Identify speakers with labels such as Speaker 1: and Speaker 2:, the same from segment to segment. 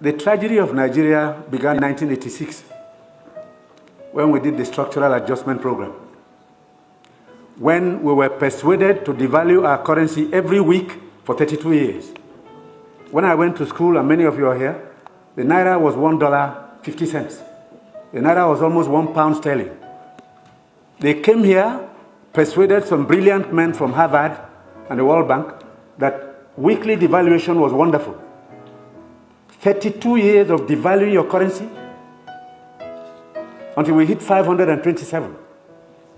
Speaker 1: The tragedy of Nigeria began in 1986 when we did the structural adjustment program. When we were persuaded to devalue our currency every week for 32 years. When I went to school, and many of you are here, the naira was $1.50. The naira was almost £1 sterling. They came here, persuaded some brilliant men from Harvard and the World Bank that weekly devaluation was wonderful. 32 years of devaluing your currency until we hit 527.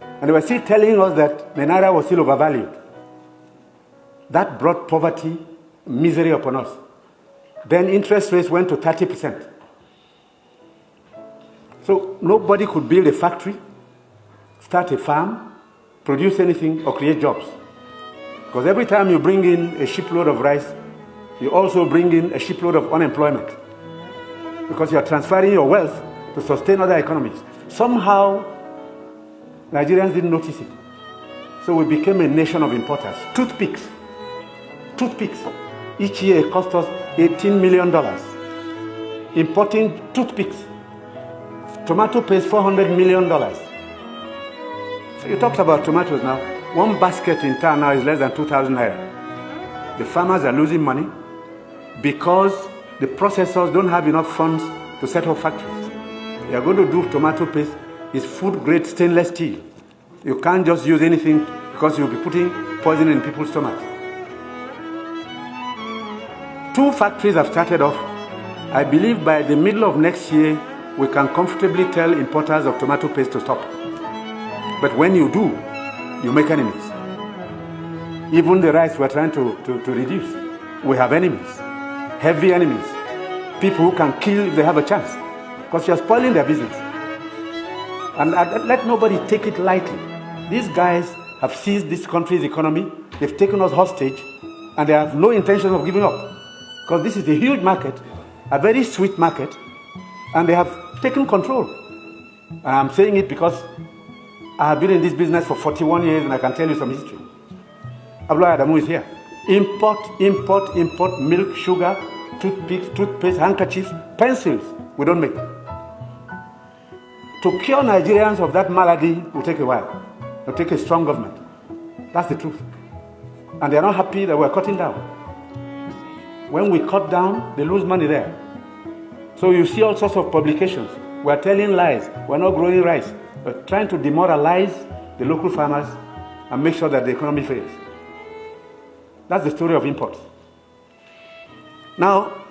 Speaker 1: And they were still telling us that the naira was still overvalued. That brought poverty, misery upon us. Then interest rates went to 30%. So nobody could build a factory, start a farm, produce anything, or create jobs. Because every time you bring in a shipload of rice, you also bring in a shipload of unemployment. Because you are transferring your wealth to sustain other economies. Somehow, Nigerians didn't notice it. So we became a nation of importers. Toothpicks. Each year it cost us $18 million. Importing toothpicks. Tomato paste, $400 million. So you talked about tomatoes now. One basket in town now is less than 2,000 naira. The farmers are losing money because the processors don't have enough funds to set up factories. They are going to do tomato paste. It's food-grade stainless steel. You can't just use anything because you'll be putting poison in people's stomachs. 2 factories have started off. I believe by the middle of next year, we can comfortably tell importers of tomato paste to stop. But when you do, you make enemies. Even the rice we're trying to reduce, we have enemies, heavy enemies, people who can kill if they have a chance, because you're spoiling their business. And let nobody take it lightly. These guys have seized this country's economy, they've taken us hostage, and they have no intention of giving up. Because this is a huge market, a very sweet market, and they have taken control. And I'm saying it because I have been in this business for 41 years and I can tell you some history. Abdullah Adamu is here. Import milk, sugar, toothpicks, toothpaste, handkerchiefs, pencils. We don't make. To cure Nigerians of that malady will take a while. It will take a strong government. That's the truth. And they are not happy that we're cutting down. When we cut down, they lose money there. So you see all sorts of publications. We're telling lies. We're not growing rice. We're trying to demoralize the local farmers and make sure that the economy fails. That's the story of imports. Now,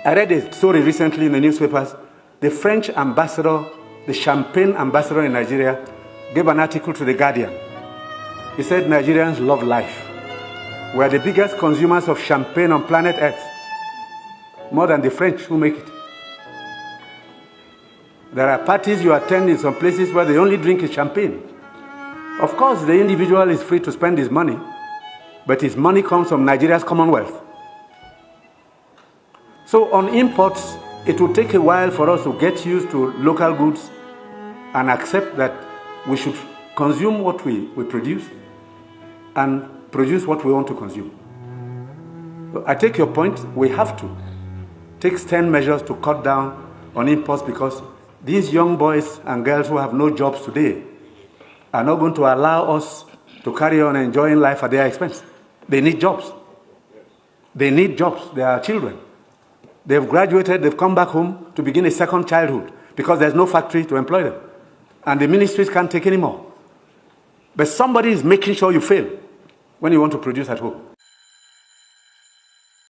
Speaker 1: I read a story recently in the newspapers. The French ambassador, the champagne ambassador in Nigeria, gave an article to The Guardian. He said Nigerians love life. We are the biggest consumers of champagne on planet Earth, more than the French who make it. There are parties you attend in some places where the only drink is champagne. Of course, the individual is free to spend his money, but his money comes from Nigeria's commonwealth. So on imports, it will take a while for us to get used to local goods and accept that we should consume what we produce and produce what we want to consume. So I take your point. We have to take stern measures to cut down on imports because these young boys and girls who have no jobs today are not going to allow us to carry on enjoying life at their expense. They need jobs. They need jobs. They are children. They've graduated, they've come back home to begin a second childhood because there's no factory to employ them. And the ministries can't take any more. But somebody is making sure you fail when you want to produce at home.